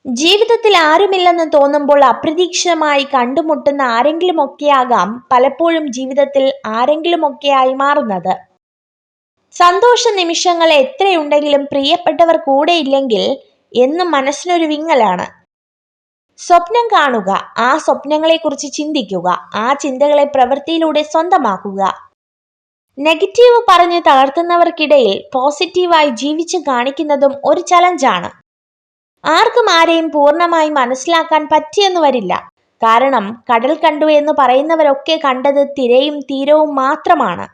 ജീവിതത്തിൽ ആരുമില്ലെന്ന് തോന്നുമ്പോൾ അപ്രതീക്ഷിതമായി കണ്ടുമുട്ടുന്ന ആരെങ്കിലുമൊക്കെയാകാം പലപ്പോഴും ജീവിതത്തിൽ ആരെങ്കിലുമൊക്കെയായി മാറുന്നത്. സന്തോഷ നിമിഷങ്ങൾ എത്രയുണ്ടെങ്കിലും പ്രിയപ്പെട്ടവർ കൂടെയില്ലെങ്കിൽ എന്നും മനസ്സിനൊരു വിങ്ങലാണ്. സ്വപ്നം കാണുക, ആ സ്വപ്നങ്ങളെക്കുറിച്ച് ചിന്തിക്കുക, ആ ചിന്തകളെ പ്രവൃത്തിയിലൂടെ സ്വന്തമാക്കുക. നെഗറ്റീവ് പറഞ്ഞ് തളർത്തുന്നവർക്കിടയിൽ പോസിറ്റീവായി ജീവിച്ചു കാണിക്കുന്നതും ഒരു ചലഞ്ചാണ്. ആർക്കും ആരെയും പൂർണ്ണമായി മനസ്സിലാക്കാൻ പറ്റിയെന്ന് വരില്ല. കാരണം കടൽ കണ്ടു എന്ന് പറയുന്നവരൊക്കെ കണ്ടത് തിരയും തീരവും മാത്രമാണ്.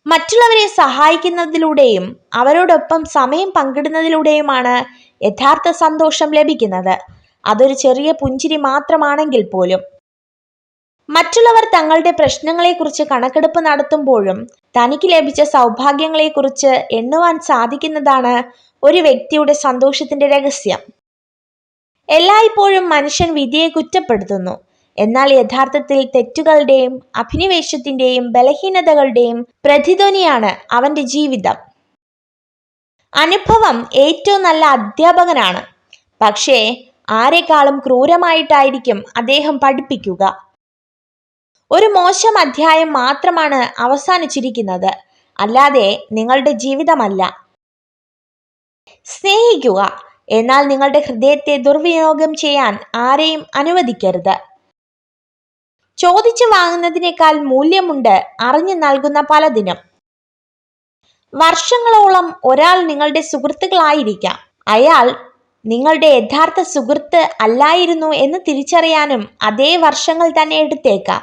മറ്റുള്ളവരെ സഹായിക്കുന്നതിലൂടെയും അവരോടൊപ്പം സമയം പങ്കിടുന്നതിലൂടെയുമാണ് യഥാർത്ഥ സന്തോഷം ലഭിക്കുന്നത്. അതൊരു ചെറിയ പുഞ്ചിരി മാത്രമാണെങ്കിൽ പോലും. മറ്റുള്ളവർ തങ്ങളുടെ പ്രശ്നങ്ങളെക്കുറിച്ച് കണക്കെടുപ്പ് നടത്തുമ്പോഴും തനിക്ക് ലഭിച്ച സൗഭാഗ്യങ്ങളെക്കുറിച്ച് എണ്ണുവാൻ സാധിക്കുന്നതാണ് ഒരു വ്യക്തിയുടെ സന്തോഷത്തിന്റെ രഹസ്യം. എല്ലായ്പ്പോഴും മനുഷ്യൻ വിധിയെ കുറ്റപ്പെടുത്തുന്നു. എന്നാൽ യഥാർത്ഥത്തിൽ തെറ്റുകളുടെയും അഭിനിവേശത്തിന്റെയും ബലഹീനതകളുടെയും പ്രതിധ്വനിയാണ് അവന്റെ ജീവിതം. അനുഭവം ഏറ്റവും നല്ല അധ്യാപകനാണ്. പക്ഷേ ആരെക്കാളും ക്രൂരമായിട്ടായിരിക്കും അദ്ദേഹം പഠിപ്പിക്കുക. ഒരു മോശം അധ്യായം മാത്രമാണ് അവസാനിച്ചിരിക്കുന്നത്, അല്ലാതെ നിങ്ങളുടെ ജീവിതമല്ല. സ്നേഹിക്കുക, എന്നാൽ നിങ്ങളുടെ ഹൃദയത്തെ ദുർവിനിയോഗം ചെയ്യാൻ ആരെയും അനുവദിക്കരുത്. ചോദിച്ചു വാങ്ങുന്നതിനേക്കാൾ മൂല്യമുണ്ട് അറിഞ്ഞു നൽകുന്ന പലതിനും. വർഷങ്ങളോളം ഒരാൾ നിങ്ങളുടെ സുഹൃത്തുക്കളായിരിക്കാം. അയാൾ നിങ്ങളുടെ യഥാർത്ഥ സുഹൃത്ത് അല്ലായിരുന്നു എന്ന് തിരിച്ചറിയാനും അതേ വർഷങ്ങൾ തന്നെ എടുത്തേക്കാം.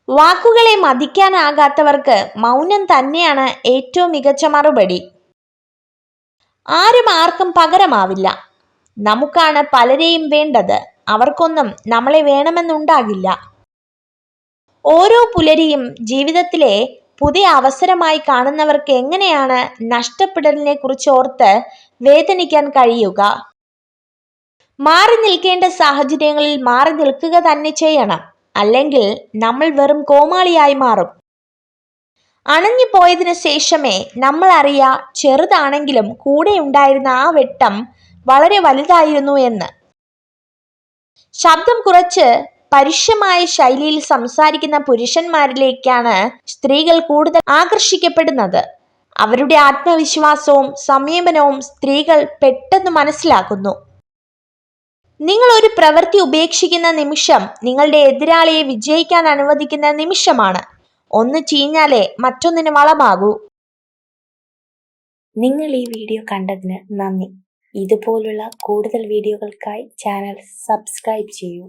വാക്കുകളെ മതിക്കാനാകാത്തവർക്ക് മൗനം തന്നെയാണ് ഏറ്റവും മികച്ച മറുപടി. ആരും ആർക്കും പകരമാവില്ല. നമുക്കാണ് പലരെയും വേണ്ടത്, അവർക്കൊന്നും നമ്മളെ വേണമെന്നുണ്ടാകില്ല. ഓരോ പുലരിയും ജീവിതത്തിലെ പുതിയ അവസരമായി കാണുന്നവർക്ക് എങ്ങനെയാണ് നഷ്ടപ്പെടലിനെ കുറിച്ച് ഓർത്ത് വേദനിക്കാൻ കഴിയുക? മാറി നിൽക്കേണ്ട സാഹചര്യങ്ങളിൽ മാറി നിൽക്കുക തന്നെ ചെയ്യണം, അല്ലെങ്കിൽ നമ്മൾ വെറും കോമാളിയായി മാറും. അണഞ്ഞു പോയതിനു ശേഷമേ നമ്മൾ അറിയാ ചെറുതാണെങ്കിലും കൂടെ ഉണ്ടായിരുന്ന ആ വെട്ടം വളരെ വലുതായിരുന്നു എന്ന്. ശബ്ദം കുറച്ച് പരുഷമായ ശൈലിയിൽ സംസാരിക്കുന്ന പുരുഷന്മാരിലേക്കാണ് സ്ത്രീകൾ കൂടുതൽ ആകർഷിക്കപ്പെടുന്നത്. അവരുടെ ആത്മവിശ്വാസവും സംയമനവും സ്ത്രീകൾ പെട്ടെന്ന് മനസ്സിലാക്കുന്നു. നിങ്ങൾ ഒരു പ്രവൃത്തി ഉപേക്ഷിക്കുന്ന നിമിഷം നിങ്ങളുടെ എതിരാളിയെ വിജയിക്കാൻ അനുവദിക്കുന്ന നിമിഷമാണ്. ഒന്ന് ചീഞ്ഞാലേ മറ്റൊന്നിന് വളമാകൂ. നിങ്ങൾ ഈ വീഡിയോ കണ്ടതിന് നന്ദി. ഇതുപോലുള്ള കൂടുതൽ വീഡിയോകൾക്കായി ചാനൽ സബ്സ്ക്രൈബ് ചെയ്യൂ.